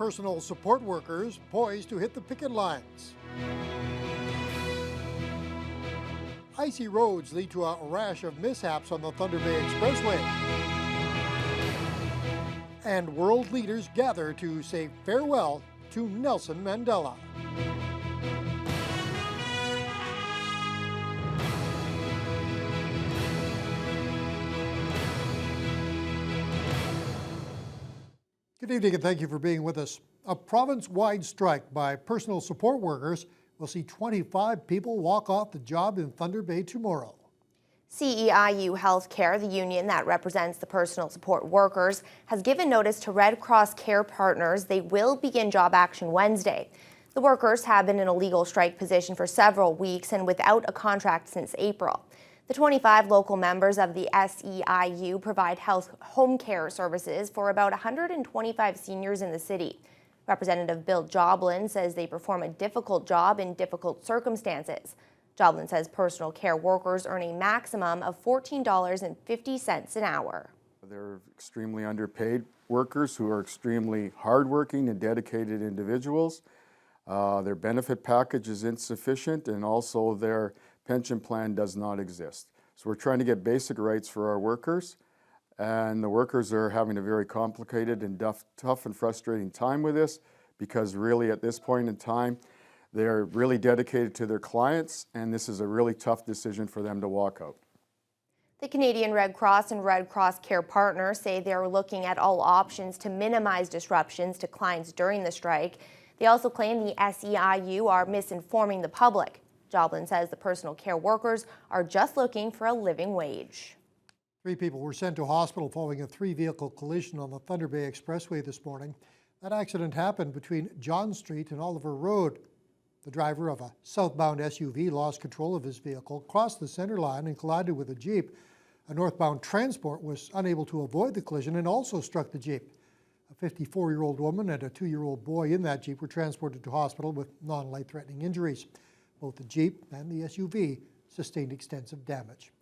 personal support workers poised to hit the picket lines. Icy roads lead to a rash of mishaps on the Thunder Bay Expressway. And world leaders gather to say farewell to Nelson Mandela. Good evening and thank you for being with us. A province-wide strike by personal support workers will see 25 people walk off the job in Thunder Bay tomorrow. CEIU Healthcare, the union that represents the personal support workers, has given notice to Red Cross Care Partners they will begin job action Wednesday. The workers have been in a legal strike position for several weeks and without a contract since April. The 25 local members of the SEIU provide health home care services for about 125 seniors in the city. Representative Bill Joblin says they perform a difficult job in difficult circumstances. Joblin says personal care workers earn a maximum of $14.50 an hour. They're extremely underpaid workers who are extremely hardworking and dedicated individuals. Their benefit package is insufficient, and also their pension plan does not exist. So we're trying to get basic rights for our workers, and the workers are having a very complicated and tough and frustrating time with this, because really at this point in time they're really dedicated to their clients, and this is a really tough decision for them to walk out. The Canadian Red Cross and Red Cross Care Partners say they're looking at all options to minimize disruptions to clients during the strike. They also claim the SEIU are misinforming the public. Joblin says the personal care workers are just looking for a living wage. 3 people were sent to hospital following a 3-vehicle collision on the Thunder Bay Expressway this morning. That accident happened between John Street and Oliver Road. The driver of a southbound SUV lost control of his vehicle, crossed the center line and collided with a Jeep. A northbound transport was unable to avoid the collision and also struck the Jeep. A 54-year-old woman and a 2-year-old boy in that Jeep were transported to hospital with non-life-threatening injuries. Both the Jeep and the SUV sustained extensive damage.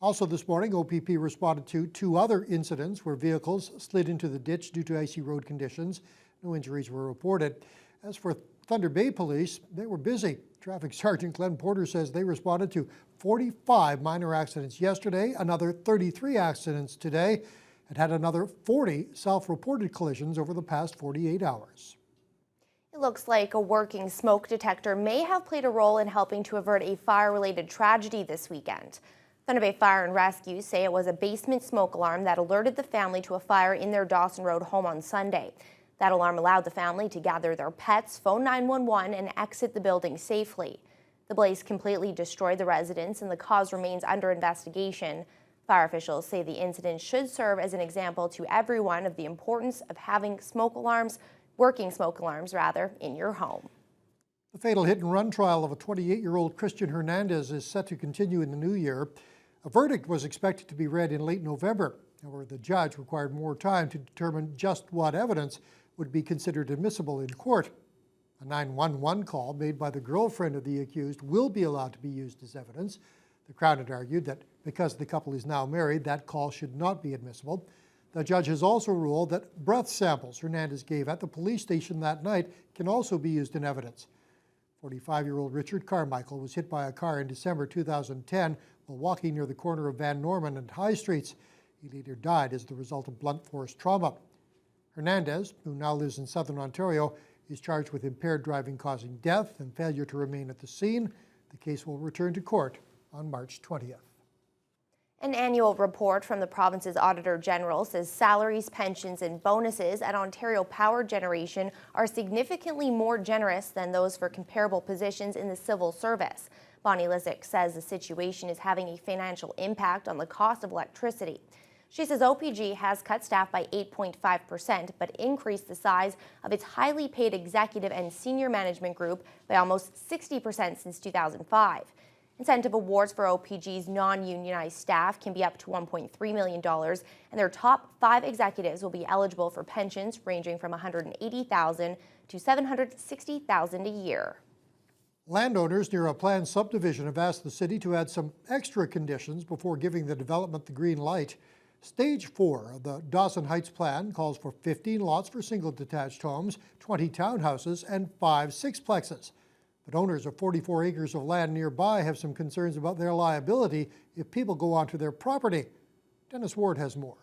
Also this morning, OPP responded to 2 other incidents where vehicles slid into the ditch due to icy road conditions. No injuries were reported. As for Thunder Bay Police, they were busy. Traffic Sergeant Glenn Porter says they responded to 45 minor accidents yesterday, another 33 accidents today, and had another 40 self-reported collisions over the past 48 hours. It looks like a working smoke detector may have played a role in helping to avert a fire-related tragedy this weekend. Thunder Bay Fire and Rescue say it was a basement smoke alarm that alerted the family to a fire in their Dawson Road home on Sunday. That alarm allowed the family to gather their pets, phone 911, and exit the building safely. The blaze completely destroyed the residence, and the cause remains under investigation. Fire officials say the incident should serve as an example to everyone of the importance of having working smoke alarms in your home. The fatal hit-and-run trial of a 28-year-old Christian Hernandez is set to continue in the new year. A verdict was expected to be read in late November. However, the judge required more time to determine just what evidence would be considered admissible in court. A 911 call made by the girlfriend of the accused will be allowed to be used as evidence. The Crown had argued that because the couple is now married, that call should not be admissible. The judge has also ruled that breath samples Hernandez gave at the police station that night can also be used in evidence. 45-year-old Richard Carmichael was hit by a car in December 2010 while walking near the corner of Van Norman and High Streets. He later died as the result of blunt force trauma. Hernandez, who now lives in southern Ontario, is charged with impaired driving causing death and failure to remain at the scene. The case will return to court on March 20th. An annual report from the province's Auditor General says salaries, pensions, and bonuses at Ontario Power Generation are significantly more generous than those for comparable positions in the civil service. Bonnie Lizick says the situation is having a financial impact on the cost of electricity. She says OPG has cut staff by 8.5%, but increased the size of its highly paid executive and senior management group by almost 60% since 2005. Incentive awards for OPG's non-unionized staff can be up to $1.3 million, and their top 5 executives will be eligible for pensions ranging from $180,000 to $760,000 a year. Landowners near a planned subdivision have asked the city to add some extra conditions before giving the development the green light. Stage 4 of the Dawson Heights plan calls for 15 lots for single detached homes, 20 townhouses, and 5 sixplexes. But owners of 44 acres of land nearby have some concerns about their liability if people go onto their property. Dennis Ward has more.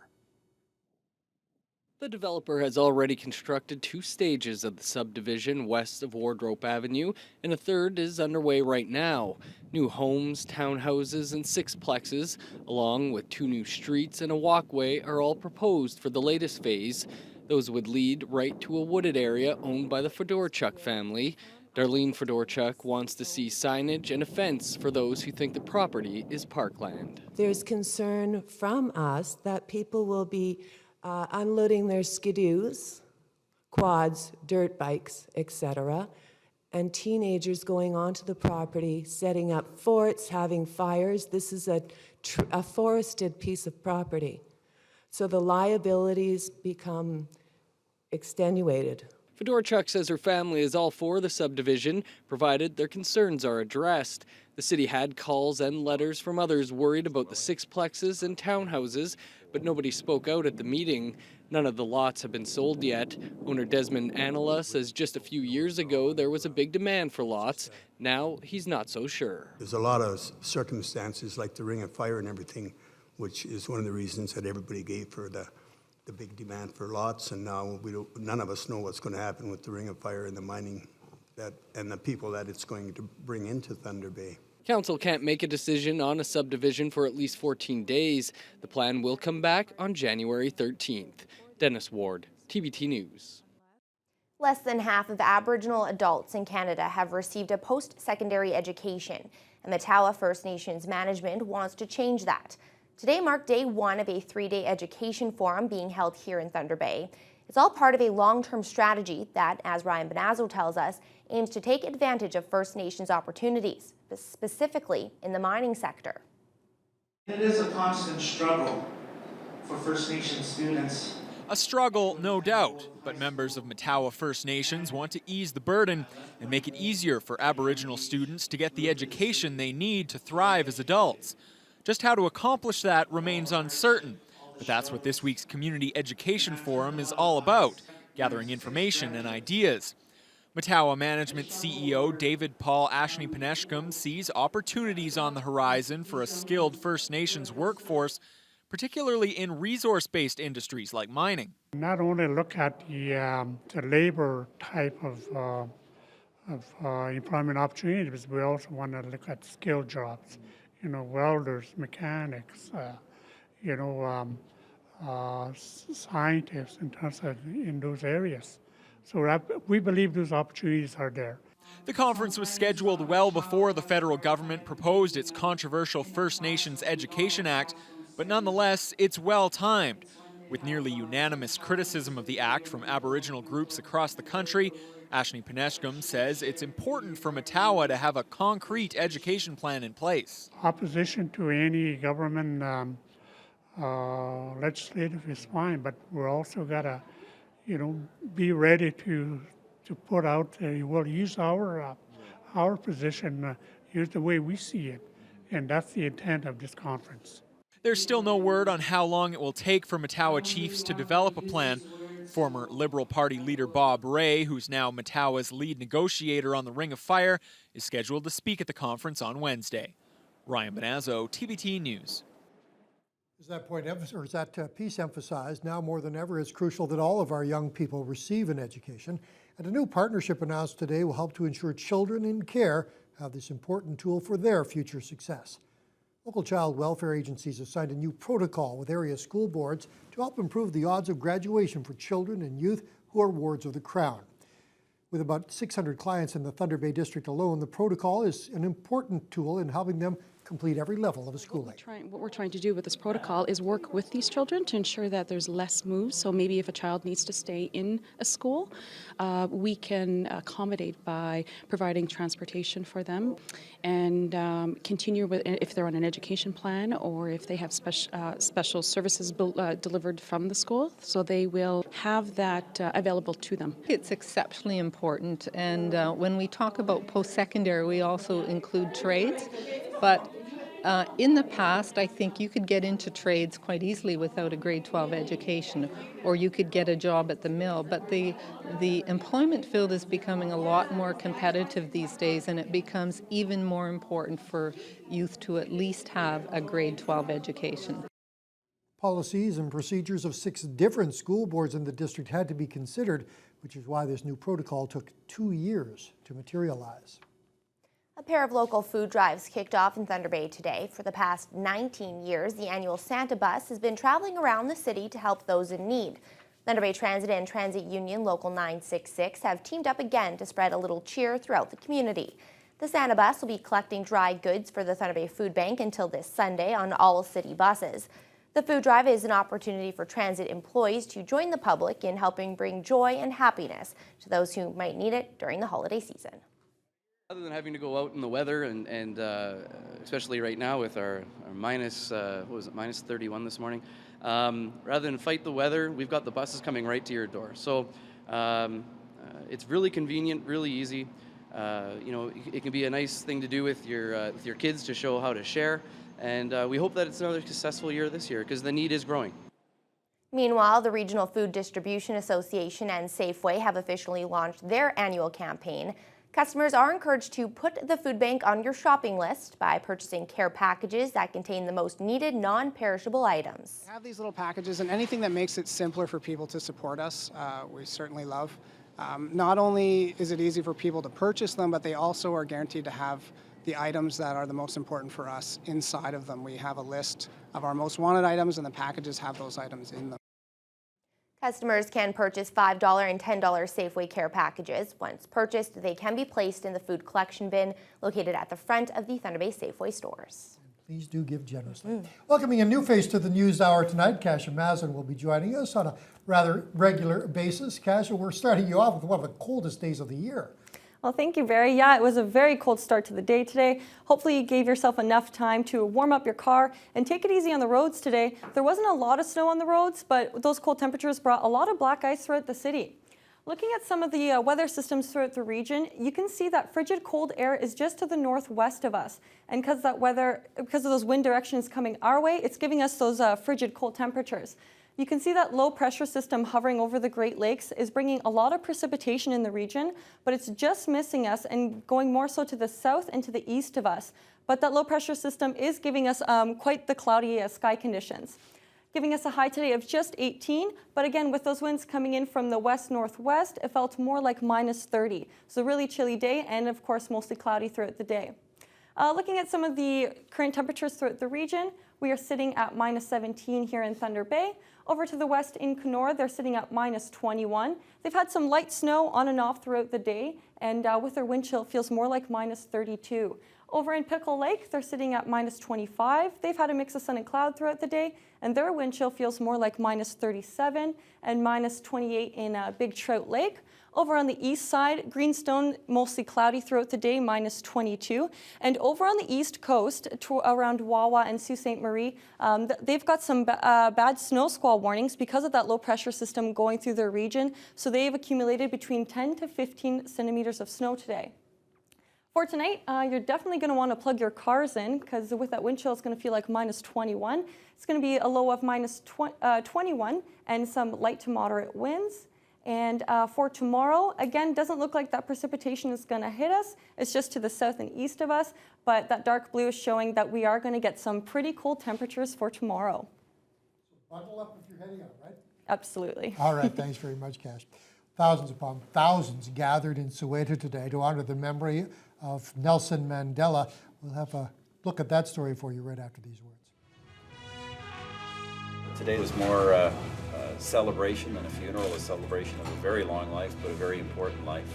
The developer has already constructed 2 stages of the subdivision west of Wardrope Avenue, and a third is underway right now. New homes, townhouses, and sixplexes, along with 2 new streets and a walkway, are all proposed for the latest phase. Those would lead right to a wooded area owned by the Fedorchuk family. Darlene Fedorchuk wants to see signage and a fence for those who think the property is parkland. There's concern from us that people will be unloading their skidoos, quads, dirt bikes, etc., and teenagers going onto the property, setting up forts, having fires. This is a forested piece of property. So the liabilities become extenuated. Fedorchuk says her family is all for the subdivision, provided their concerns are addressed. The city had calls and letters from others worried about the sixplexes and townhouses, but nobody spoke out at the meeting. None of the lots have been sold yet. Owner Desmond Anala says just a few years ago there was a big demand for lots. Now he's not so sure. There's a lot of circumstances like the Ring of Fire and everything, which is one of the reasons that everybody gave for the big demand for lots, and now none of us know what's going to happen with the Ring of Fire and the mining and the people that it's going to bring into Thunder Bay. Council can't make a decision on a subdivision for at least 14 days. The plan will come back on January 13th. Dennis Ward, TBT News. Less than half of Aboriginal adults in Canada have received a post-secondary education, and Matawa First Nations management wants to change that. Today marked day 1 of a 3-day education forum being held here in Thunder Bay. It's all part of a long-term strategy that, as Ryan Benazzo tells us, aims to take advantage of First Nations opportunities, specifically in the mining sector. It is a constant struggle for First Nations students. A struggle, no doubt, but members of Matawa First Nations want to ease the burden and make it easier for Aboriginal students to get the education they need to thrive as adults. Just how to accomplish that remains uncertain, but that's what this week's Community Education Forum is all about, gathering information and ideas. Matawa Management CEO David Paul Ashney-Peneshkum sees opportunities on the horizon for a skilled First Nations workforce, particularly in resource-based industries like mining. Not only look at the labor type of employment opportunities, we also want to look at skilled jobs. You know, welders, mechanics, scientists in those areas. So we believe those opportunities are there. The conference was scheduled well before the federal government proposed its controversial First Nations Education Act, but nonetheless, it's well-timed. With nearly unanimous criticism of the act from Aboriginal groups across the country, Ashney-Peneshkum says it's important for Matawa to have a concrete education plan in place. Opposition to any government legislative is fine, but we're also got to, be ready to put out, we'll use our position, here's the way we see it, and that's the intent of this conference. There's still no word on how long it will take for Matawa chiefs to develop a plan. Former Liberal Party leader Bob Rae, who's now Matawa's lead negotiator on the Ring of Fire, is scheduled to speak at the conference on Wednesday. Ryan Benazzo, TBT News. As that piece emphasized, now more than ever, it's crucial that all of our young people receive an education. And a new partnership announced today will help to ensure children in care have this important tool for their future success. Local child welfare agencies have signed a new protocol with area school boards to help improve the odds of graduation for children and youth who are wards of the Crown. With about 600 clients in the Thunder Bay District alone, the protocol is an important tool in helping them complete every level of schooling. What we're trying to do with this protocol is work with these children to ensure that there's less moves. So maybe if a child needs to stay in a school, we can accommodate by providing transportation for them and continue with, if they're on an education plan or if they have special services delivered from the school, so they will have that available to them. It's exceptionally important, and when we talk about post-secondary, we also include trades, but In the past, I think you could get into trades quite easily without a grade 12 education, or you could get a job at the mill. But the employment field is becoming a lot more competitive these days, and it becomes even more important for youth to at least have a grade 12 education. Policies and procedures of 6 different school boards in the district had to be considered, which is why this new protocol took 2 years to materialize. A pair of local food drives kicked off in Thunder Bay today. For the past 19 years, the annual Santa Bus has been traveling around the city to help those in need. Thunder Bay Transit and Transit Union Local 966 have teamed up again to spread a little cheer throughout the community. The Santa Bus will be collecting dry goods for the Thunder Bay Food Bank until this Sunday on all city buses. The food drive is an opportunity for transit employees to join the public in helping bring joy and happiness to those who might need it during the holiday season. Other than having to go out in the weather and especially right now with our minus, what was it, minus 31 this morning, rather than fight the weather, we've got the buses coming right to your door. So it's really convenient, really easy. You know, it can be a nice thing to do with your kids to show how to share. And we hope that it's another successful year this year because the need is growing. Meanwhile, the Regional Food Distribution Association and Safeway have officially launched their annual campaign. Customers are encouraged to put the food bank on your shopping list by purchasing care packages that contain the most needed non-perishable items. We have these little packages, and anything that makes it simpler for people to support us, we certainly love. Not only is it easy for people to purchase them, but they also are guaranteed to have the items that are the most important for us inside of them. We have a list of our most wanted items, and the packages have those items in them. Customers can purchase $5 and $10 Safeway care packages. Once purchased, they can be placed in the food collection bin located at the front of the Thunder Bay Safeway stores. Please do give generously. Welcoming a new face to the News Hour tonight, Kasia Mazin will be joining us on a rather regular basis. Kasia, we're starting you off with one of the coldest days of the year. Well, thank you, Barry. Yeah, it was a very cold start to the day today. Hopefully you gave yourself enough time to warm up your car and take it easy on the roads today. There wasn't a lot of snow on the roads, but those cold temperatures brought a lot of black ice throughout the city. Looking at some of the weather systems throughout the region, you can see that frigid cold air is just to the northwest of us. And because of those wind directions coming our way, it's giving us those frigid cold temperatures. You can see that low pressure system hovering over the Great Lakes is bringing a lot of precipitation in the region, but it's just missing us and going more so to the south and to the east of us. But that low pressure system is giving us quite the cloudy sky conditions, giving us a high today of just 18. But again, with those winds coming in from the west-northwest, it felt more like minus 30. So a really chilly day and of course mostly cloudy throughout the day. Looking at some of the current temperatures throughout the region, we are sitting at minus 17 here in Thunder Bay. Over to the west in Kenora, they're sitting at minus 21. They've had some light snow on and off throughout the day, and with their wind chill, it feels more like minus 32. Over in Pickle Lake, they're sitting at minus 25. They've had a mix of sun and cloud throughout the day, and their wind chill feels more like minus 37 and minus 28 in Big Trout Lake. Over on the east side, Greenstone, mostly cloudy throughout the day, minus 22. And over on the east coast, around Wawa and Sault Ste. Marie, they've got some bad snow squall warnings because of that low pressure system going through their region. So they've accumulated between 10 to 15 centimeters of snow today. For tonight, you're definitely going to want to plug your cars in because with that wind chill, it's going to feel like minus 21. It's going to be a low of minus 21 and some light to moderate winds. And for tomorrow, again, doesn't look like that precipitation is going to hit us. It's just to the south and east of us, but that dark blue is showing that we are going to get some pretty cold temperatures for tomorrow. So bundle up if you're heading out, right? Absolutely. All right, thanks very much, Cash. Thousands upon thousands gathered in Soweto today to honor the memory of Nelson Mandela. We'll have a look at that story for you right after these words. Today was more a celebration than a funeral, a celebration of a very long life, but a very important life.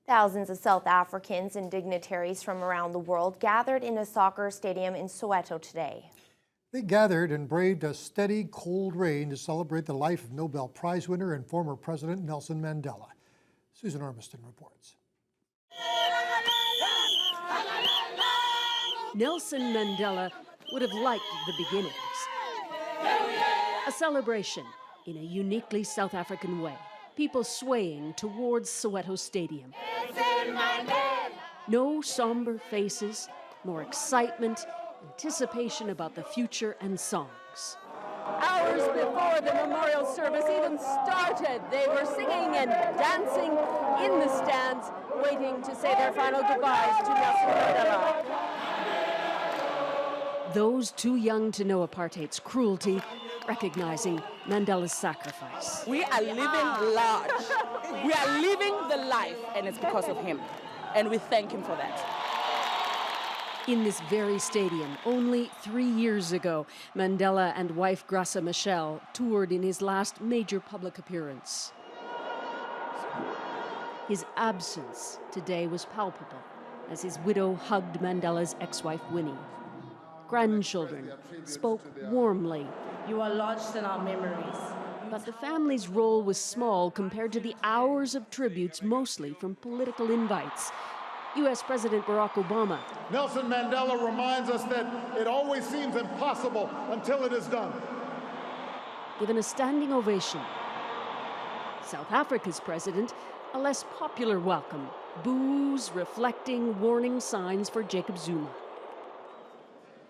Thousands of South Africans and dignitaries from around the world gathered in a soccer stadium in Soweto today. They gathered and braved a steady, cold rain to celebrate the life of Nobel Prize winner and former President Nelson Mandela. Susan Ormiston reports. Nelson Mandela would have liked the beginnings. A celebration in a uniquely South African way. People swaying towards Soweto Stadium. No somber faces, more excitement, anticipation about the future and songs. Hours before the memorial service even started, they were singing and dancing in the stands, waiting to say their final goodbyes to Nelson Mandela. Those too young to know apartheid's cruelty, recognizing Mandela's sacrifice. We are living large. We are living the life, and it's because of him. And we thank him for that. In this very stadium, only 3 years ago, Mandela and wife Graça Machel toured in his last major public appearance. His absence today was palpable as his widow hugged Mandela's ex-wife Winnie. Grandchildren spoke warmly. You are lodged in our memories. But the family's role was small compared to the hours of tributes, mostly from political invites. U.S. President Barack Obama. Nelson Mandela reminds us that it always seems impossible until it is done. Given a standing ovation. South Africa's president, a less popular welcome. Boos reflecting warning signs for Jacob Zuma.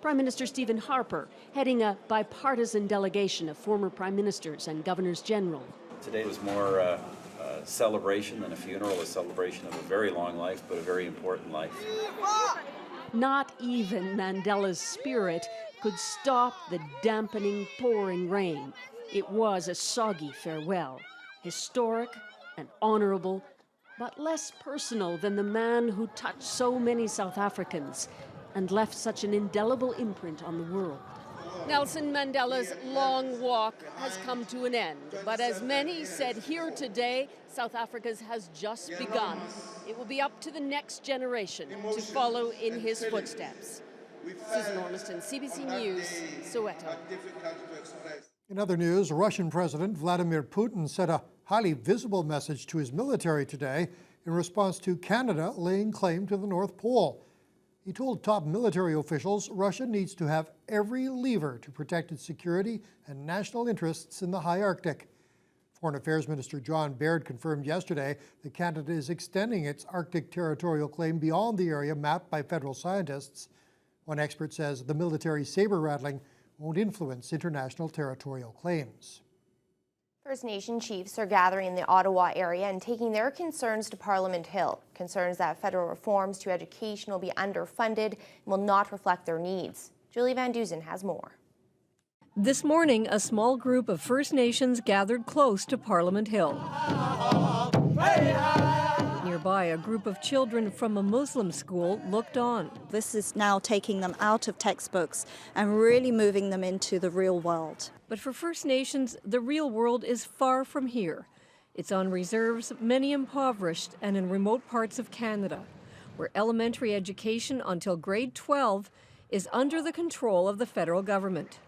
Prime Minister Stephen Harper heading a bipartisan delegation of former prime ministers and governors general. Today was more a celebration than a funeral, a celebration of a very long life, but a very important life. Not even Mandela's spirit could stop the dampening, pouring rain. It was a soggy farewell, historic and honorable, but less personal than the man who touched so many South Africans and left such an indelible imprint on the world. Nelson Mandela's long walk has come to an end, but as many said here today, South Africa's has just begun. It will be up to the next generation to follow in his footsteps. Susan Ormiston, CBC News, Soweto. In other news, Russian President Vladimir Putin sent a highly visible message to his military today in response to Canada laying claim to the North Pole. He told top military officials Russia needs to have every lever to protect its security and national interests in the high Arctic. Foreign Affairs Minister John Baird confirmed yesterday that Canada is extending its Arctic territorial claim beyond the area mapped by federal scientists. One expert says the military saber-rattling won't influence international territorial claims. First Nation chiefs are gathering in the Ottawa area and taking their concerns to Parliament Hill. Concerns that federal reforms to education will be underfunded and will not reflect their needs. Julie Van Dusen has more. This morning, a small group of First Nations gathered close to Parliament Hill. Nearby, a group of children from a Muslim school looked on. This is now taking them out of textbooks and really moving them into the real world. But for First Nations, the real world is far from here. It's on reserves, many impoverished, and in remote parts of Canada, where elementary education until grade 12 is under the control of the federal government.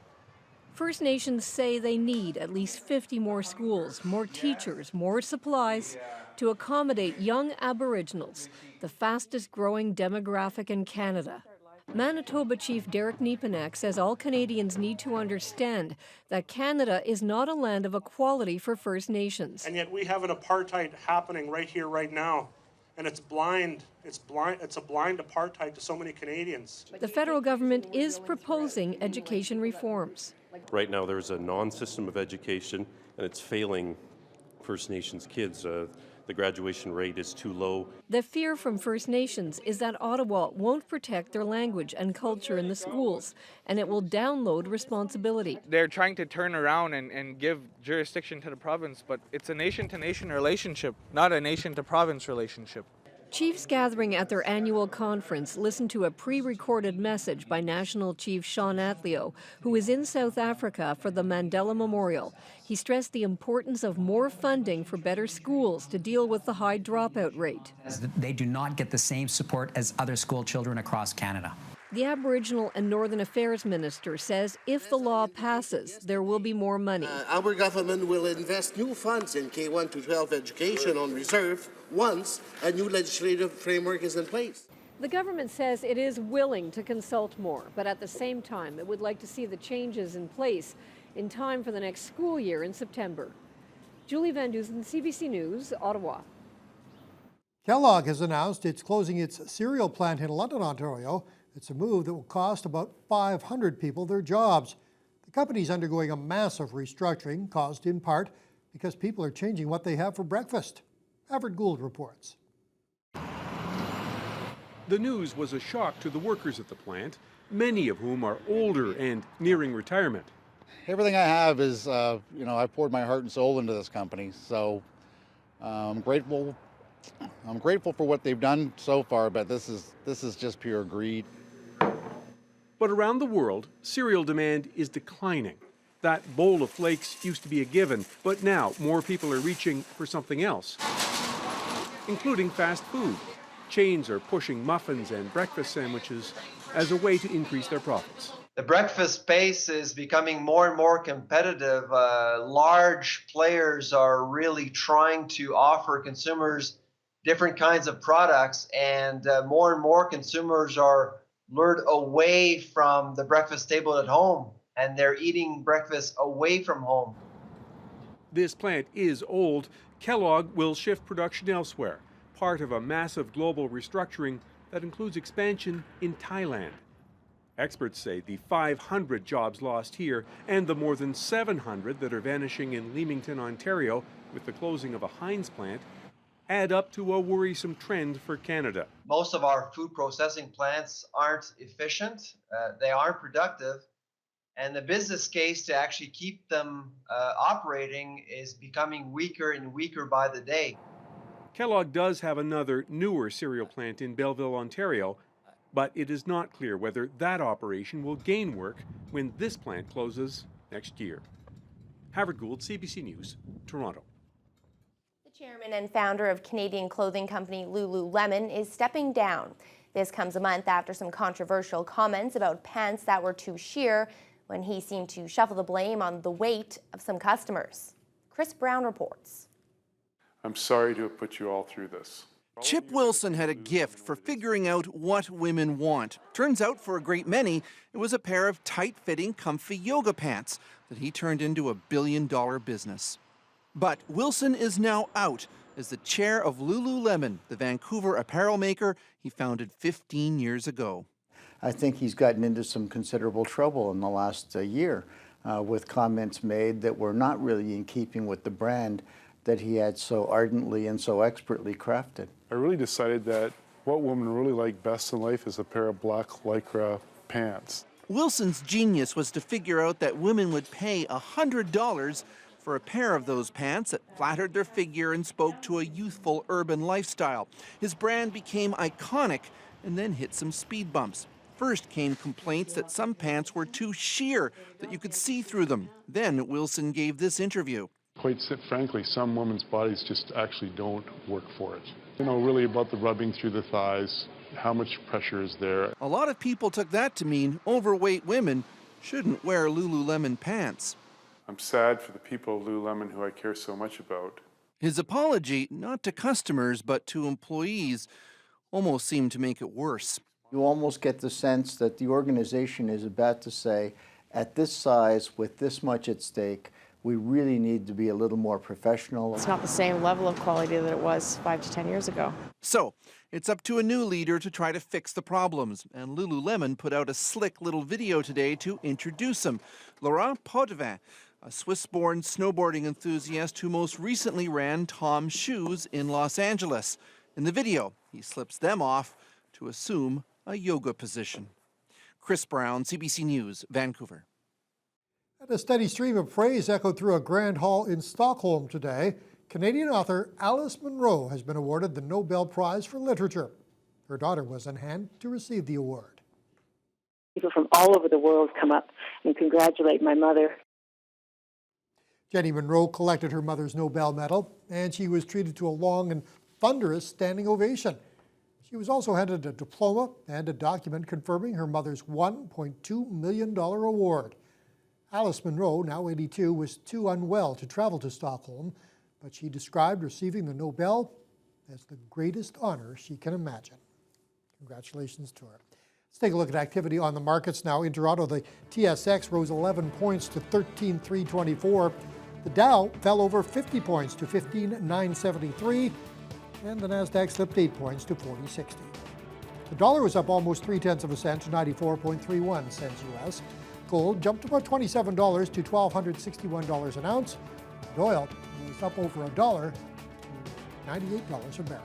First Nations say they need at least 50 more schools, more teachers, more supplies to accommodate young Aboriginals, the fastest growing demographic in Canada. Manitoba Chief Derek Nepanek says all Canadians need to understand that Canada is not a land of equality for First Nations. And yet we have an apartheid happening right here, right now. And it's blind. It's a blind apartheid to so many Canadians. The federal government is proposing education reforms. Right now there's a non-system of education and it's failing First Nations kids. The graduation rate is too low. The fear from First Nations is that Ottawa won't protect their language and culture in the schools, and it will download responsibility. They're trying to turn around and give jurisdiction to the province, but it's a nation-to-nation relationship, not a nation-to-province relationship. Chiefs gathering at their annual conference listened to a pre-recorded message by National Chief Sean Atleo, who is in South Africa for the Mandela Memorial. He stressed the importance of more funding for better schools to deal with the high dropout rate. They do not get the same support as other school children across Canada. The Aboriginal and Northern Affairs Minister says if the law passes, there will be more money. Our government will invest new funds in K-1 to 12 education on reserve once a new legislative framework is in place. The government says it is willing to consult more, but at the same time, it would like to see the changes in place in time for the next school year in September. Julie Van Dusen, CBC News, Ottawa. Kellogg has announced it's closing its cereal plant in London, Ontario. It's a move that will cost about 500 people their jobs. The company's undergoing a massive restructuring, caused in part because people are changing what they have for breakfast. Everett Gould reports. The news was a shock to the workers at the plant, many of whom are older and nearing retirement. Everything I have is, I poured my heart and soul into this company, so I'm grateful. I'm grateful for what they've done so far, but this is just pure greed. But around the world, cereal demand is declining. That bowl of flakes used to be a given, but now more people are reaching for something else, including fast food. Chains are pushing muffins and breakfast sandwiches as a way to increase their profits. The breakfast space is becoming more and more competitive. Large players are really trying to offer consumers different kinds of products, and more consumers are lured away from the breakfast table at home, and they're eating breakfast away from home. This plant is old. Kellogg will shift production elsewhere, part of a massive global restructuring that includes expansion in Thailand. Experts say the 500 jobs lost here and the more than 700 that are vanishing in Leamington, Ontario, with the closing of a Heinz plant, add up to a worrisome trend for Canada. Most of our food processing plants aren't efficient, they aren't productive, and the business case to actually keep them operating is becoming weaker and weaker by the day. Kellogg does have another, newer cereal plant in Belleville, Ontario, but it is not clear whether that operation will gain work when this plant closes next year. Havard Gould, CBC News, Toronto. Chairman and founder of Canadian clothing company Lululemon is stepping down. This comes a month after some controversial comments about pants that were too sheer when he seemed to shuffle the blame on the weight of some customers. Chris Brown reports. I'm sorry to have put you all through this. Chip Wilson had a gift for figuring out what women want. Turns out for a great many, it was a pair of tight-fitting, comfy yoga pants that he turned into a billion-dollar business. But Wilson is now out as the chair of Lululemon, the Vancouver apparel maker he founded 15 years ago. I think he's gotten into some considerable trouble in the last year with comments made that were not really in keeping with the brand that he had so ardently and so expertly crafted. I really decided that what women really like best in life is a pair of black Lycra pants. Wilson's genius was to figure out that women would pay $100 for a pair of those pants that flattered their figure and spoke to a youthful urban lifestyle. His brand became iconic and then hit some speed bumps. First came complaints that some pants were too sheer, that you could see through them. Then Wilson gave this interview. Quite frankly, some women's bodies just actually don't work for it. Really about the rubbing through the thighs, how much pressure is there. A lot of people took that to mean overweight women shouldn't wear Lululemon pants. I'm sad for the people of Lululemon who I care so much about. His apology, not to customers, but to employees, almost seemed to make it worse. You almost get the sense that the organization is about to say, at this size, with this much at stake, we really need to be a little more professional. It's not the same level of quality that it was 5 to 10 years ago. So, it's up to a new leader to try to fix the problems, and Lululemon put out a slick little video today to introduce him. Laurent Potvin, a Swiss-born snowboarding enthusiast who most recently ran Tom's Shoes in Los Angeles. In the video, he slips them off to assume a yoga position. Chris Brown, CBC News, Vancouver. And a steady stream of praise echoed through a grand hall in Stockholm today. Canadian author Alice Munro has been awarded the Nobel Prize for Literature. Her daughter was on hand to receive the award. People from all over the world come up and congratulate my mother. Jenny Munro collected her mother's Nobel medal, and she was treated to a long and thunderous standing ovation. She was also handed a diploma and a document confirming her mother's $1.2 million award. Alice Munro, now 82, was too unwell to travel to Stockholm, but she described receiving the Nobel as the greatest honor she can imagine. Congratulations to her. Let's take a look at activity on the markets now. In Toronto, the TSX rose 11 points to 13,324. The Dow fell over 50 points to 15,973. And the Nasdaq slipped 8 points to 40.60. The dollar was up almost 0.3 cents to 94.31 cents U.S. Gold jumped about $27 to $1,261 an ounce. And oil was up over $1 to $98 a barrel.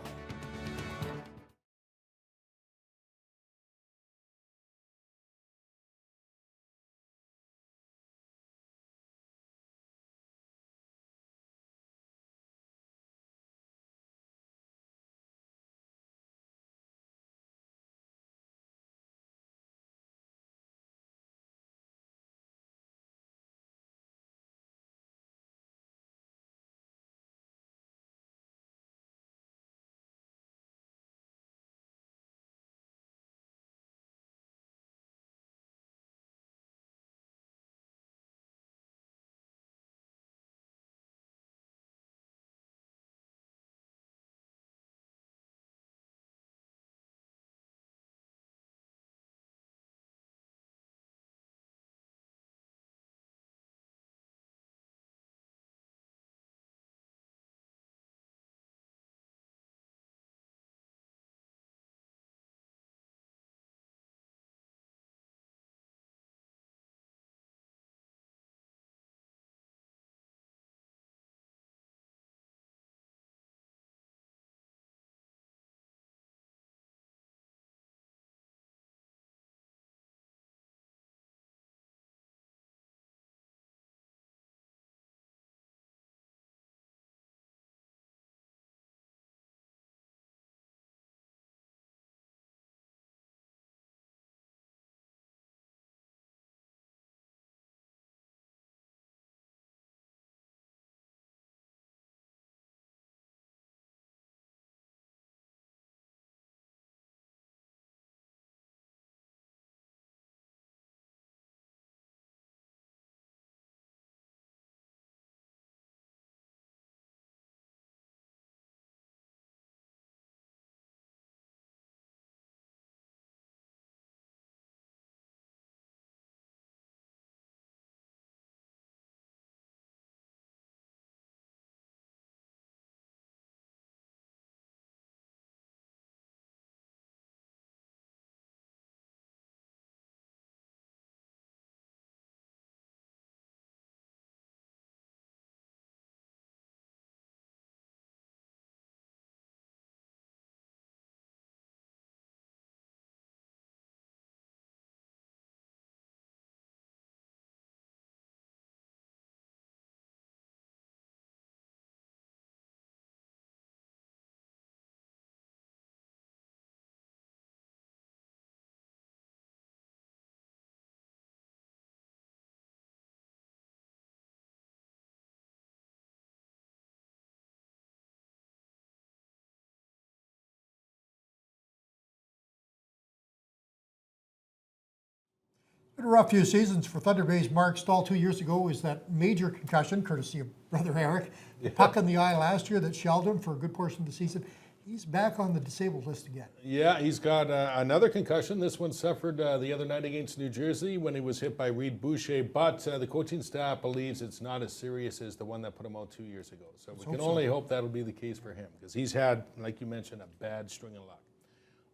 Been a rough few seasons for Thunder Bay's Mark Stahl. 2 years ago was that major concussion, courtesy of Brother Eric. The puck in the eye last year that shelled him for a good portion of the season. He's back on the disabled list again. Yeah, he's got another concussion. This one suffered the other night against New Jersey when he was hit by Reed Boucher, but the coaching staff believes it's not as serious as the one that put him out 2 years ago. So we can only hope that'll be the case for him, because he's had, like you mentioned, a bad string of luck.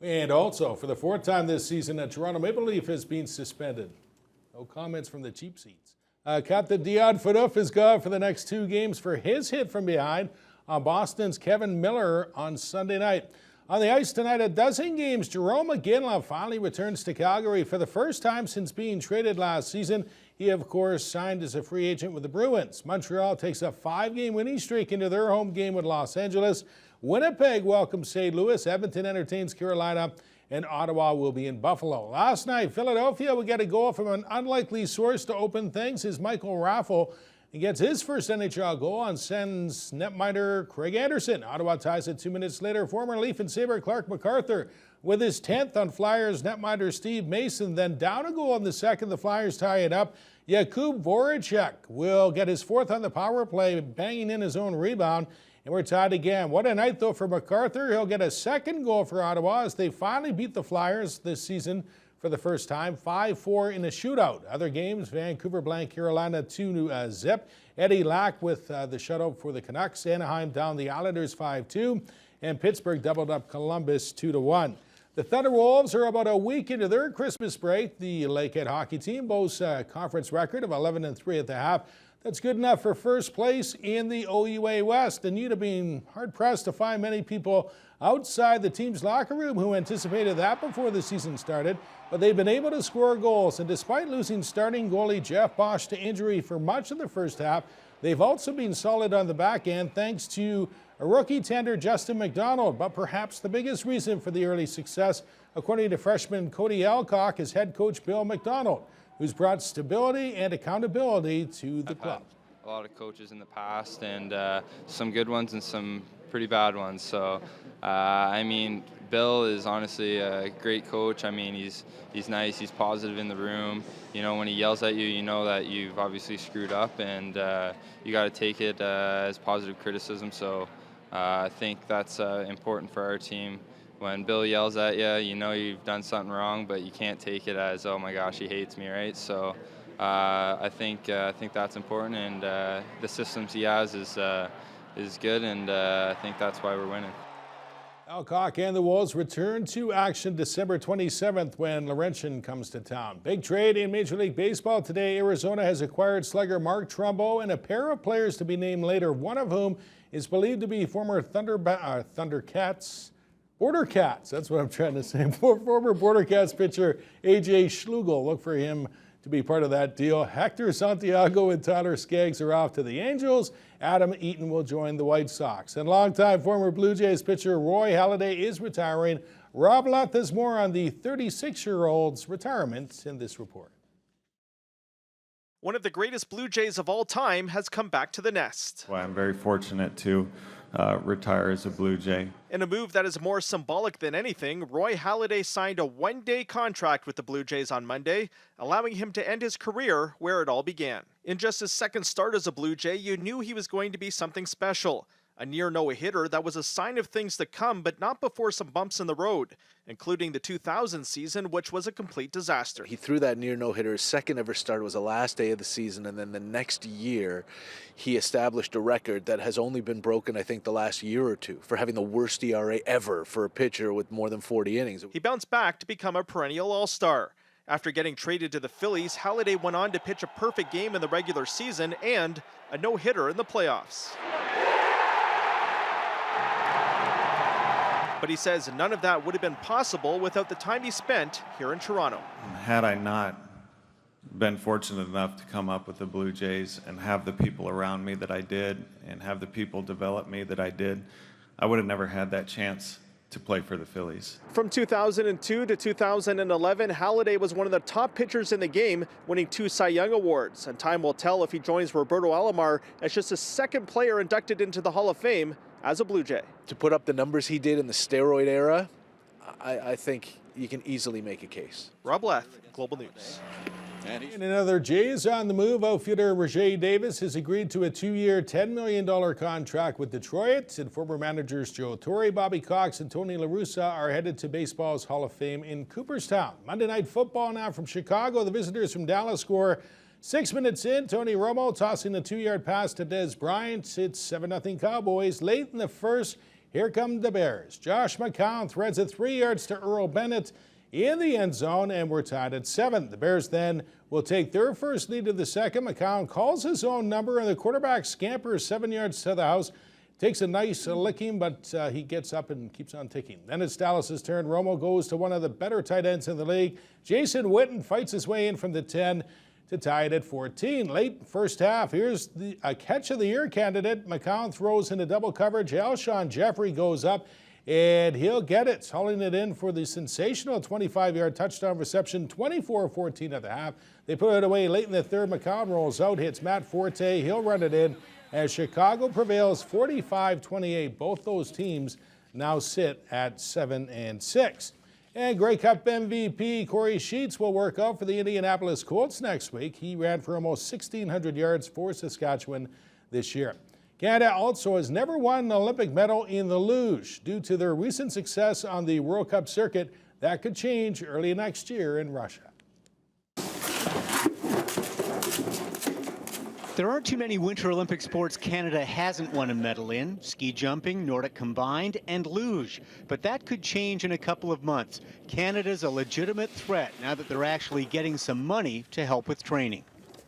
And also, for the fourth time this season, a Toronto Maple Leaf has been suspended. No comments from the cheap seats. Captain Dion Phaneuf is gone for the next 2 games for his hit from behind on Boston's Kevin Miller on Sunday night. On the ice tonight, a dozen games. Jarome Iginla finally returns to Calgary for the first time since being traded last season. He, of course, signed as a free agent with the Bruins. Montreal takes a 5-game winning streak into their home game with Los Angeles. Winnipeg welcomes St. Louis. Edmonton entertains Carolina. And Ottawa will be in Buffalo. Last night, Philadelphia will get a goal from an unlikely source to open things as Michael Raffle. He gets his first NHL goal on Sens netminder Craig Anderson. Ottawa ties it 2 minutes later. Former Leaf and Sabre Clark MacArthur with his 10th on Flyers netminder Steve Mason. Then down a goal in the second, the Flyers tie it up. Jakub Voracek will get his 4th on the power play, banging in his own rebound. And we're tied again. What a night, though, for MacArthur. He'll get a second goal for Ottawa as they finally beat the Flyers this season for the first time, 5-4 in a shootout. Other games, Vancouver blank Carolina 2-0. Eddie Lack with the shutout for the Canucks. Anaheim down the Islanders 5-2. And Pittsburgh doubled up Columbus 2-1. The Thunder Wolves are about a week into their Christmas break. The Lakehead hockey team boasts a conference record of 11-3 at the half. That's good enough for first place in the OUA West. And you'd have been hard-pressed to find many people outside the team's locker room who anticipated that before the season started. But they've been able to score goals. And despite losing starting goalie Jeff Bosch to injury for much of the first half, they've also been solid on the back end thanks to a rookie tender Justin McDonald. But perhaps the biggest reason for the early success, according to freshman Cody Alcock, is head coach Bill McDonald, who's brought stability and accountability to the club. A lot of coaches in the past, and some good ones and some pretty bad ones. So, I mean, Bill is honestly a great coach. I mean, he's nice, he's positive in the room. You know, when he yells at you, you know that you've obviously screwed up, and you got to take it as positive criticism. So, I think that's important for our team. When Bill yells at you, you know you've done something wrong, but you can't take it as, oh my gosh, he hates me, right? So I think that's important, and the systems he has is good, and I think that's why we're winning. Alcock and the Wolves return to action December 27th when Laurentian comes to town. Big trade in Major League Baseball today. Arizona has acquired slugger Mark Trumbo and a pair of players to be named later, one of whom is believed to be former Border Cats, that's what I'm trying to say. Former Border Cats pitcher A.J. Schluegel. Look for him to be part of that deal. Hector Santiago and Tyler Skaggs are off to the Angels. Adam Eaton will join the White Sox. And longtime former Blue Jays pitcher Roy Halladay is retiring. Rob Lott has more on the 36-year-old's retirement in this report. One of the greatest Blue Jays of all time has come back to the nest. Well, I'm very fortunate to retire as a Blue Jay. In a move that is more symbolic than anything, Roy Halladay signed a one-day contract with the Blue Jays on Monday, allowing him to end his career where it all began. In just his second start as a Blue Jay, you knew he was going to be something special. A near no-hitter that was a sign of things to come, but not before some bumps in the road, including the 2000 season, which was a complete disaster. He threw that near no-hitter. His second ever start was the last day of the season, and then the next year, he established a record that has only been broken, I think, the last year or two, for having the worst ERA ever for a pitcher with more than 40 innings. He bounced back to become a perennial all-star. After getting traded to the Phillies, Halladay went on to pitch a perfect game in the regular season and a no-hitter in the playoffs. But he says none of that would have been possible without the time he spent here in Toronto. Had I not been fortunate enough to come up with the Blue Jays and have the people around me that I did and have the people develop me that I did, I would have never had that chance to play for the Phillies. From 2002 to 2011, Halladay was one of the top pitchers in the game, winning 2 Cy Young Awards. And time will tell if he joins Roberto Alomar as just the second player inducted into the Hall of Fame as a Blue Jay. To put up the numbers he did in the steroid era, I think you can easily make a case. Rob Leth, Global News. And another Jays on the move. Outfielder Rajay Davis has agreed to a 2-year, $10 million contract with Detroit. And former managers Joe Torre, Bobby Cox, and Tony La Russa are headed to baseball's Hall of Fame in Cooperstown. Monday Night Football now from Chicago. The visitors from Dallas score 6 minutes in. Tony Romo tossing a 2-yard pass to Dez Bryant. It's 7-0 Cowboys. Late in the first, here come the Bears. Josh McCown threads it 3 yards to Earl Bennett in the end zone, and we're tied at 7. The Bears then will take their first lead of the second. McCown calls his own number, and the quarterback scampers 7 yards to the house. Takes a nice licking, but he gets up and keeps on ticking. Then it's Dallas's turn. Romo goes to one of the better tight ends in the league. Jason Witten fights his way in from the 10 to tie it at 14. Late first half, here's a catch of the year candidate. McCown throws into double coverage. Alshon Jeffrey goes up, and he'll get it, hauling it in for the sensational 25-yard touchdown reception, 24-14 at the half. They put it away late in the third. McCown rolls out, hits Matt Forte. He'll run it in as Chicago prevails 45-28. Both those teams now sit at 7-6. And Grey Cup MVP Corey Sheets will work out for the Indianapolis Colts next week. He ran for almost 1,600 yards for Saskatchewan this year. Canada also has never won an Olympic medal in the luge. Due to their recent success on the World Cup circuit, that could change early next year in Russia. There aren't too many Winter Olympic sports Canada hasn't won a medal in: ski jumping, Nordic combined, and luge. But that could change in a couple of months. Canada's a legitimate threat now that they're actually getting some money to help with training.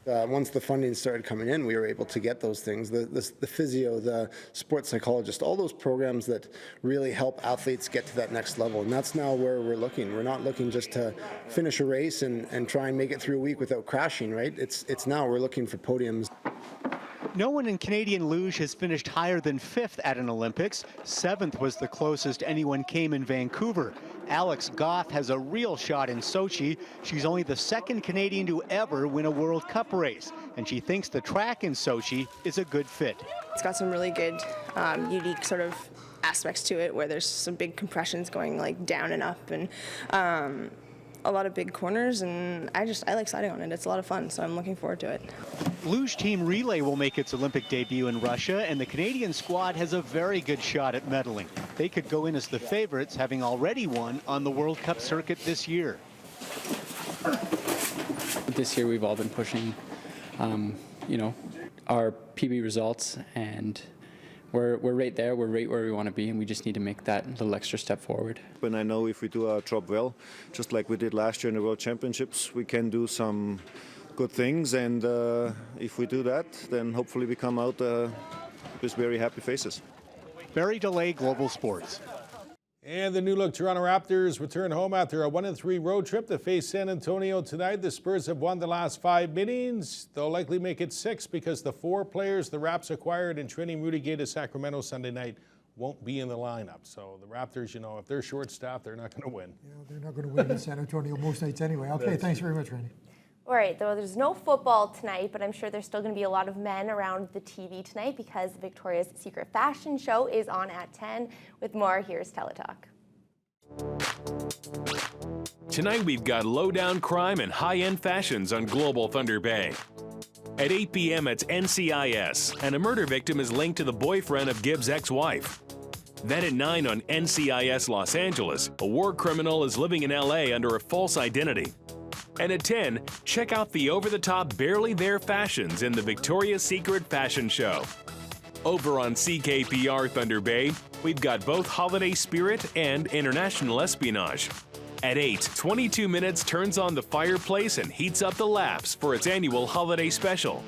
Once the funding started coming in, we were able to get those things. The physio, the sports psychologist, all those programs that really help athletes get to that next level. And that's now where we're looking. We're not looking just to finish a race and try and make it through a week without crashing, right? It's now we're looking for podiums. No one in Canadian luge has finished higher than 5th at an Olympics. 7th was the closest anyone came in Vancouver. Alex Goff has a real shot in Sochi. She's only the 2nd Canadian to ever win a World Cup race, and she thinks the track in Sochi is a good fit. It's got some really good, unique sort of aspects to it, where there's some big compressions going like down and up, and a lot of big corners, and I like sliding on it. It's a lot of fun, so I'm looking forward to it. Luge team relay will make its Olympic debut in Russia, and the Canadian squad has a very good shot at medaling. They could go in as the favorites, having already won on the World Cup circuit this year. This year we've all been pushing, our PB results, and we're right there. We're right where we want to be, and we just need to make that little extra step forward. And I know if we do our job well, just like we did last year in the World Championships, we can do some good things, and if we do that, then hopefully we come out with very happy faces. Barry DeLay, Global Sports. And the new look Toronto Raptors return home after a 1-3 road trip to face San Antonio tonight. The Spurs have won the last 5 meetings. They'll likely make it 6 because the 4 players the Raps acquired in trading Rudy Gay to Sacramento Sunday night won't be in the lineup. So the Raptors, if they're short-staffed, they're not going to win. Yeah, they're not going to win in San Antonio most nights anyway. Okay, thanks very much, Randy. All right, though there's no football tonight, but I'm sure there's still going to be a lot of men around the TV tonight because Victoria's Secret Fashion Show is on at 10. With more, here's Teletalk. Tonight we've got low-down crime and high-end fashions on Global Thunder Bay. At 8 p.m. it's NCIS, and a murder victim is linked to the boyfriend of Gibbs' ex-wife. Then at 9 on NCIS Los Angeles, a war criminal is living in LA under a false identity. And at 10, check out the over-the-top Barely There fashions in the Victoria's Secret Fashion Show. Over on CKPR Thunder Bay, we've got both holiday spirit and international espionage. At 8, 22 Minutes turns on the fireplace and heats up the laps for its annual holiday special.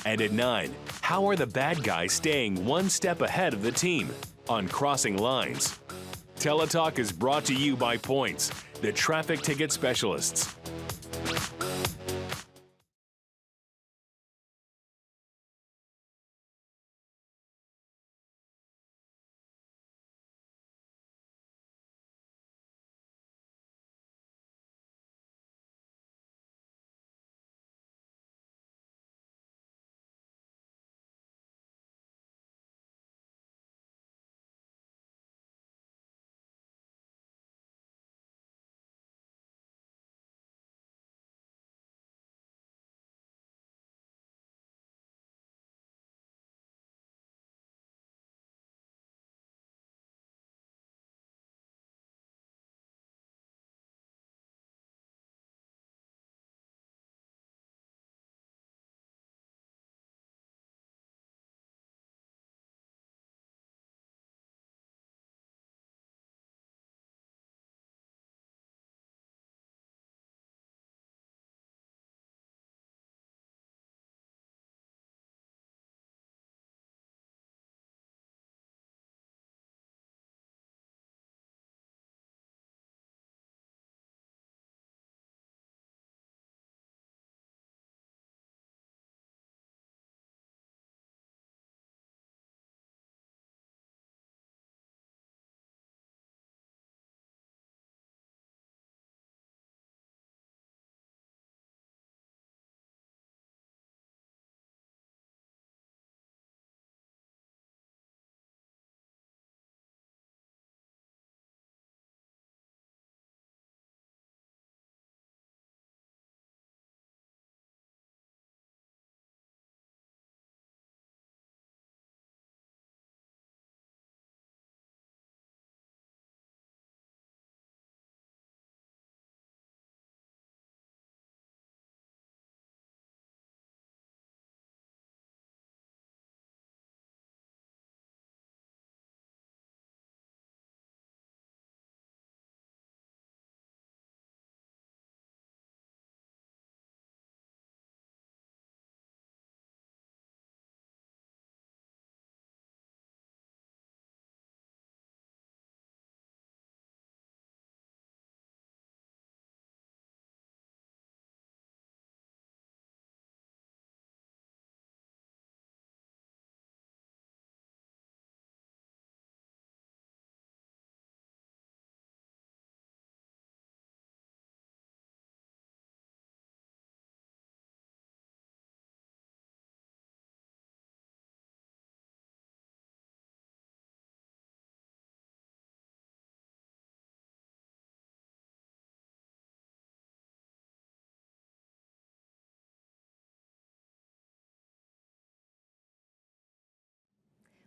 And at 9, how are the bad guys staying one step ahead of the team on Crossing Lines? Teletalk is brought to you by Points, the traffic ticket specialists.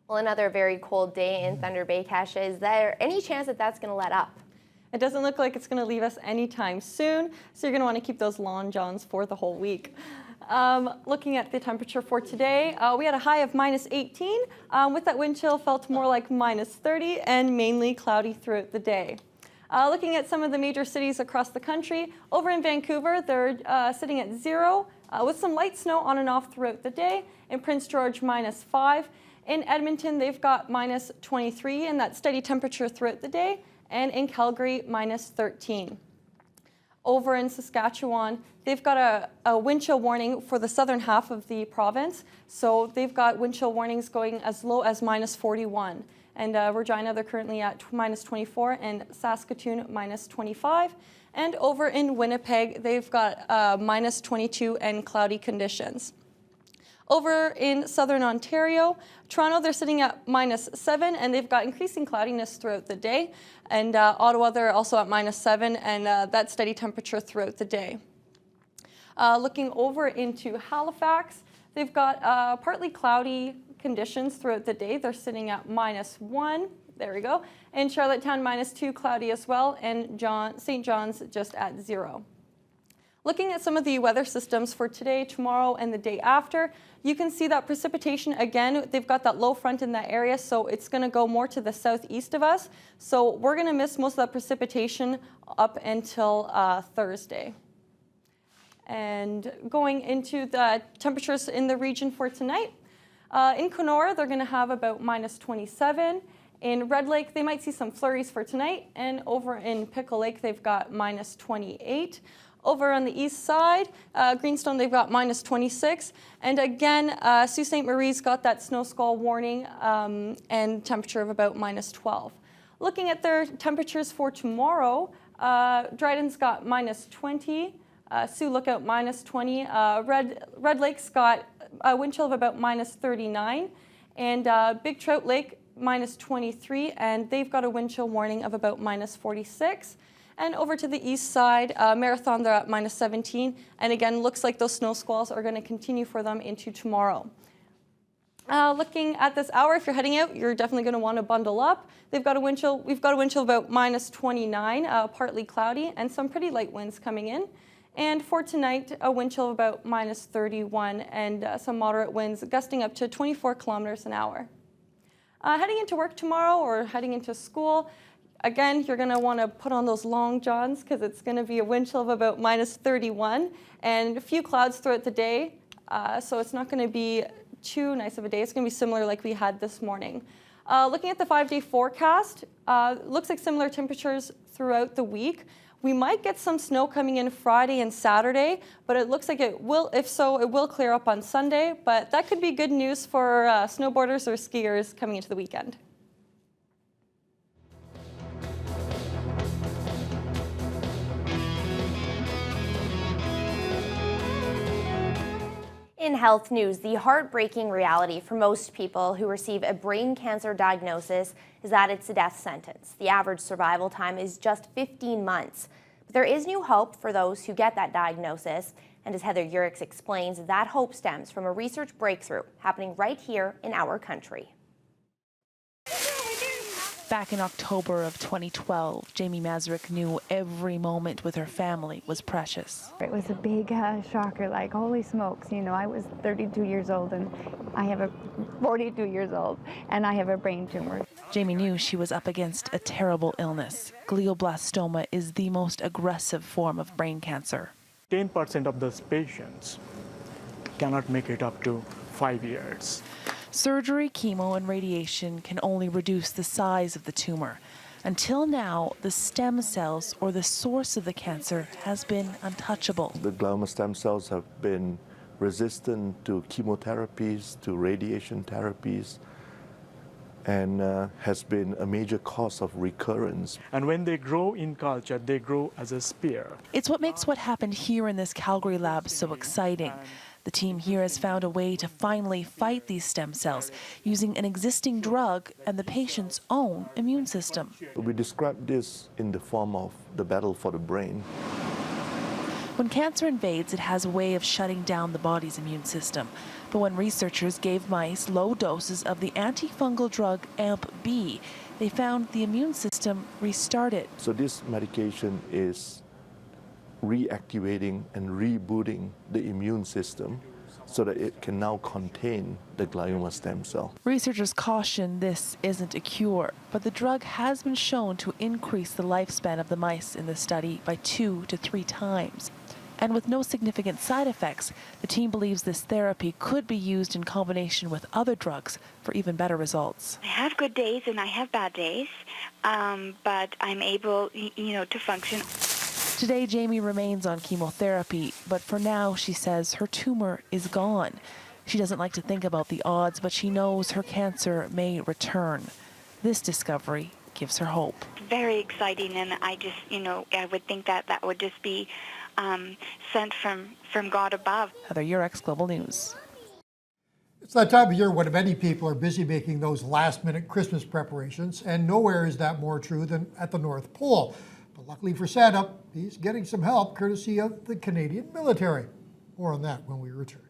Well, another very cold day in Thunder Bay, Kasia. Is there any chance that that's going to let up? It doesn't look like it's going to leave us anytime soon, so you're going to want to keep those long johns for the whole week. Looking at the temperature for today, we had a high of -18. With that wind chill, felt more like -30 and mainly cloudy throughout the day. Looking at some of the major cities across the country, over in Vancouver, they're sitting at 0 with some light snow on and off throughout the day. In Prince George, -5. In Edmonton, they've got -23 and that steady temperature throughout the day. And in Calgary, -13. Over in Saskatchewan, they've got a wind chill warning for the southern half of the province. So they've got wind chill warnings going as low as -41. And Regina, they're currently at -24, and Saskatoon, -25. And over in Winnipeg, they've got -22 and cloudy conditions. Over in southern Ontario, Toronto, they're sitting at -7, and they've got increasing cloudiness throughout the day. And Ottawa, they're also at -7, and that steady temperature throughout the day. Looking over into Halifax, they've got partly cloudy conditions throughout the day. They're sitting at -1. There we go. In Charlottetown, -2, cloudy as well, and St. John's just at 0. Looking at some of the weather systems for today, tomorrow, and the day after, you can see that precipitation again. They've got that low front in that area, so it's going to go more to the southeast of us. So we're going to miss most of that precipitation up until Thursday. And going into the temperatures in the region for tonight, in Kenora, they're going to have about -27. In Red Lake, they might see some flurries for tonight. And over in Pickle Lake, they've got -28. Over on the east side, Greenstone, they've got -26. And again, Sault Ste. Marie's got that snow squall warning and temperature of about -12. Looking at their temperatures for tomorrow, Dryden's got -20. Sioux Lookout -20. Red Lake's got a wind chill of about -39. And Big Trout Lake -23. And they've got a wind chill warning of about -46. And over to the east side, Marathon, they're at -17. And again, looks like those snow squalls are going to continue for them into tomorrow. Looking at this hour, if you're heading out, you're definitely going to want to bundle up. We've got a wind chill of about -29, partly cloudy, and some pretty light winds coming in. And for tonight, a wind chill of about -31 and some moderate winds gusting up to 24 kilometers an hour. Heading into work tomorrow or heading into school, again, you're going to want to put on those long johns because it's going to be a wind chill of about -31 and a few clouds throughout the day. So it's not going to be too nice of a day. It's going to be similar like we had this morning. Looking at the 5-day forecast, looks like similar temperatures throughout the week. We might get some snow coming in Friday and Saturday, but it looks like it will, if so, it will clear up on Sunday. But that could be good news for snowboarders or skiers coming into the weekend. In health news, the heartbreaking reality for most people who receive a brain cancer diagnosis is that it's a death sentence. The average survival time is just 15 months. But there is new hope for those who get that diagnosis. And as Heather Urix explains, that hope stems from a research breakthrough happening right here in our country. Back in October of 2012, Jamie Mazurek knew every moment with her family was precious. It was a big shocker, like, holy smokes, you know, I was 32 years old and I have 42 years old and I have a brain tumor. Jamie knew she was up against a terrible illness. Glioblastoma is the most aggressive form of brain cancer. 10% of those patients cannot make it up to 5 years. Surgery, chemo, and radiation can only reduce the size of the tumor. Until now, the stem cells, or the source of the cancer, has been untouchable. The glioma stem cells have been resistant to chemotherapies, to radiation therapies, and has been a major cause of recurrence. And when they grow in culture, they grow as a spear. It's what makes what happened here in this Calgary lab so exciting. The team here has found a way to finally fight these stem cells using an existing drug and the patient's own immune system. We describe this in the form of the battle for the brain. When cancer invades, it has a way of shutting down the body's immune system. But when researchers gave mice low doses of the antifungal drug AMP-B, they found the immune system restarted. So this medication is reactivating and rebooting the immune system so that it can now contain the glioma stem cell. Researchers caution this isn't a cure, but the drug has been shown to increase the lifespan of the mice in the study by 2 to 3 times. And with no significant side effects, the team believes this therapy could be used in combination with other drugs for even better results. I have good days and I have bad days, but I'm able, to function. Today, Jamie remains on chemotherapy, but for now, she says her tumor is gone. She doesn't like to think about the odds, but she knows her cancer may return. This discovery gives her hope. Very exciting, and I just, I would think that would just be sent from God above. Heather Yurex, Global News. It's that time of year when many people are busy making those last-minute Christmas preparations, and nowhere is that more true than at the North Pole. But luckily for Santa, he's getting some help courtesy of the Canadian military. More on that when we return.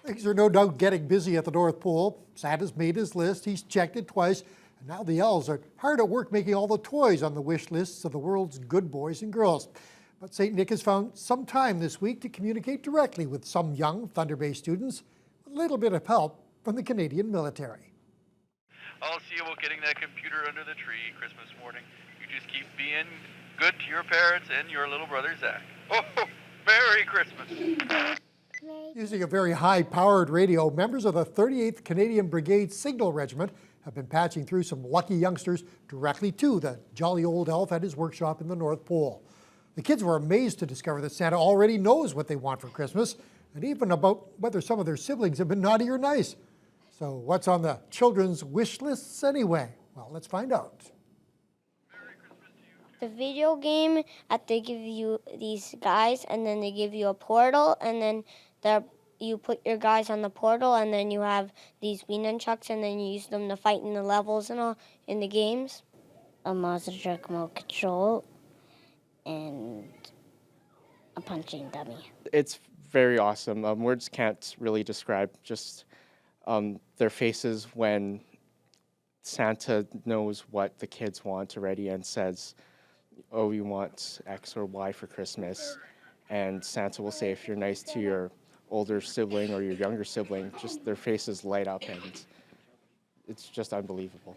Things are no doubt getting busy at the North Pole. Santa's made his list, he's checked it twice, and now the elves are hard at work making all the toys on the wish lists of the world's good boys and girls. But St. Nick has found some time this week to communicate directly with some young Thunder Bay students with a little bit of help from the Canadian military. I'll see about getting that computer under the tree Christmas morning. You just keep being good to your parents and your little brother, Zach. Oh, Merry Christmas. Using a very high-powered radio, members of the 38th Canadian Brigade Signal Regiment have been patching through some lucky youngsters directly to the jolly old elf at his workshop in the North Pole. The kids were amazed to discover that Santa already knows what they want for Christmas, and even about whether some of their siblings have been naughty or nice. So what's on the children's wish lists anyway? Well, let's find out. The video game, they give you these guys, and then they give you a portal, and then you put your guys on the portal, and then you have these wee nunchucks, and then you use them to fight in the levels and all in the games. A monster truck remote control, and a punching dummy. It's very awesome. Words can't really describe just their faces when Santa knows what the kids want already and says, oh, you want X or Y for Christmas. And Santa will say, if you're nice to your older sibling or your younger sibling, just their faces light up, and it's just unbelievable.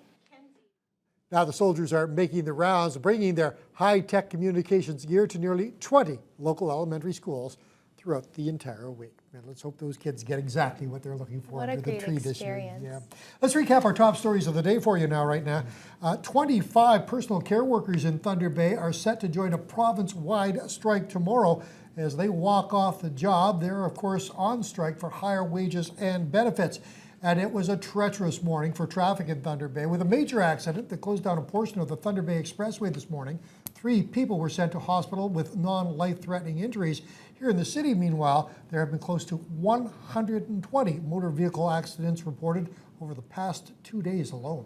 Now the soldiers are making the rounds, bringing their high-tech communications gear to nearly 20 local elementary schools throughout the entire week. And let's hope those kids get exactly what they're looking for What a under the great tree this year. experience. Yeah. Let's recap our top stories of the day for you now, right now. 25 personal care workers in Thunder Bay are set to join a province-wide strike tomorrow as they walk off the job. They're, of course, on strike for higher wages and benefits. And it was a treacherous morning for traffic in Thunder Bay with a major accident that closed down a portion of the Thunder Bay Expressway this morning. 3 people were sent to hospital with non-life-threatening injuries. Here in the city, meanwhile, there have been close to 120 motor vehicle accidents reported over the past 2 days alone.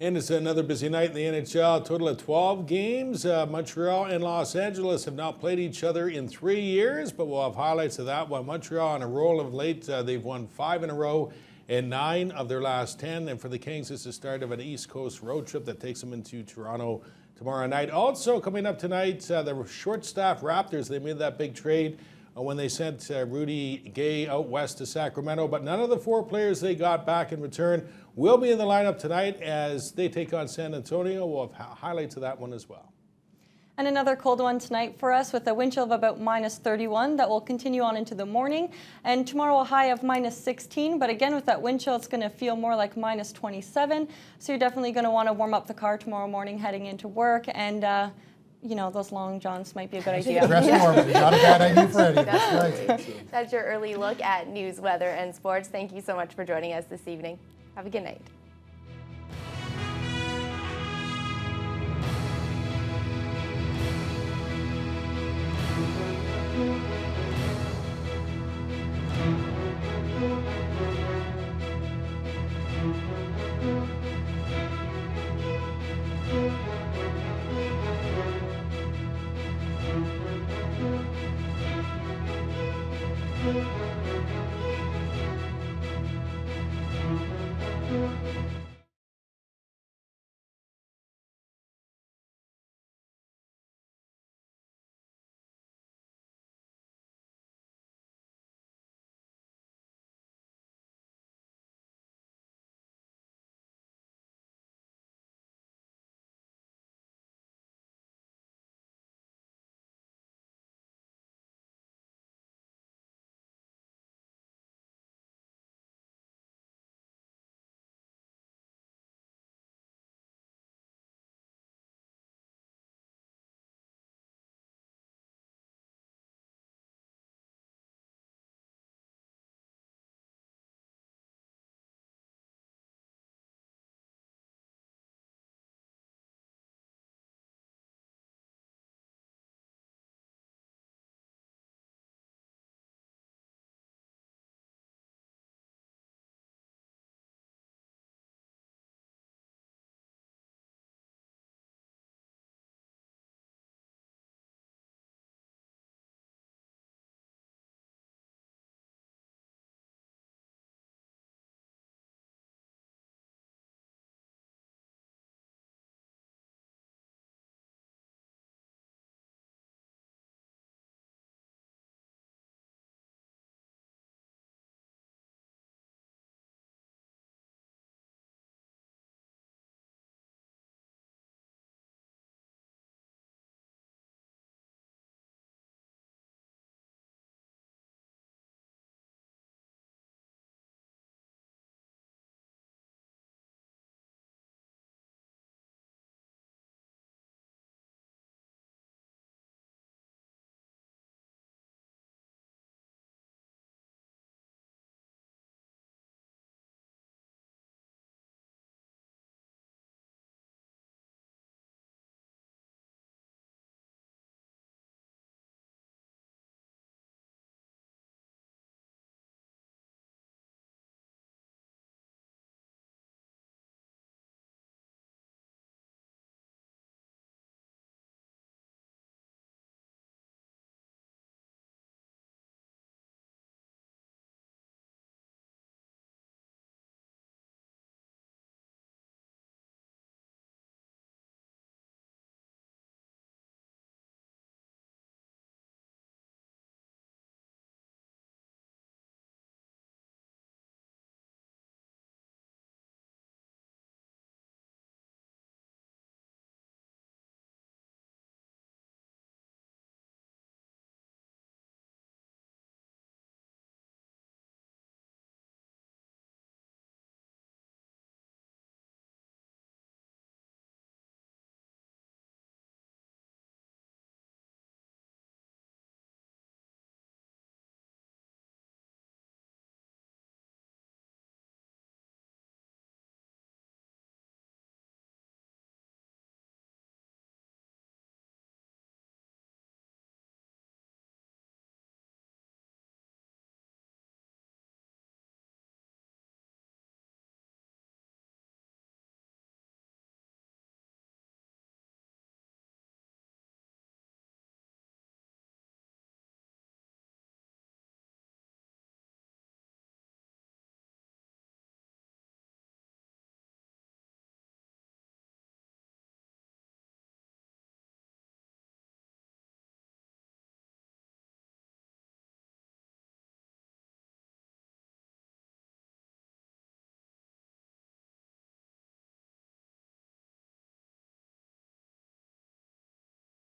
And it's another busy night in the NHL. A total of 12 games. Montreal and Los Angeles have not played each other in 3 years, but we'll have highlights of that one. Montreal on a roll of late. They've won 5 in a row and 9 of their last 10. And for the Kings, it's the start of an East Coast road trip that takes them into Toronto tomorrow night. Also coming up tonight, the short-staffed Raptors, they made that big trade when they sent Rudy Gay out west to Sacramento, but none of the 4 players they got back in return will be in the lineup tonight as they take on San Antonio. We'll have highlights of that one as well. And another cold one tonight for us with a wind chill of about -31 that will continue on into the morning. And tomorrow a high of -16, but again with that wind chill it's going to feel more like -27. So you're definitely going to want to warm up the car tomorrow morning heading into work, and you know, those long johns might be a good idea. Dress warm, not a bad idea for anyone. That's right. That's your early look at news, weather, and sports. Thank you so much for joining us this evening. Have a good night.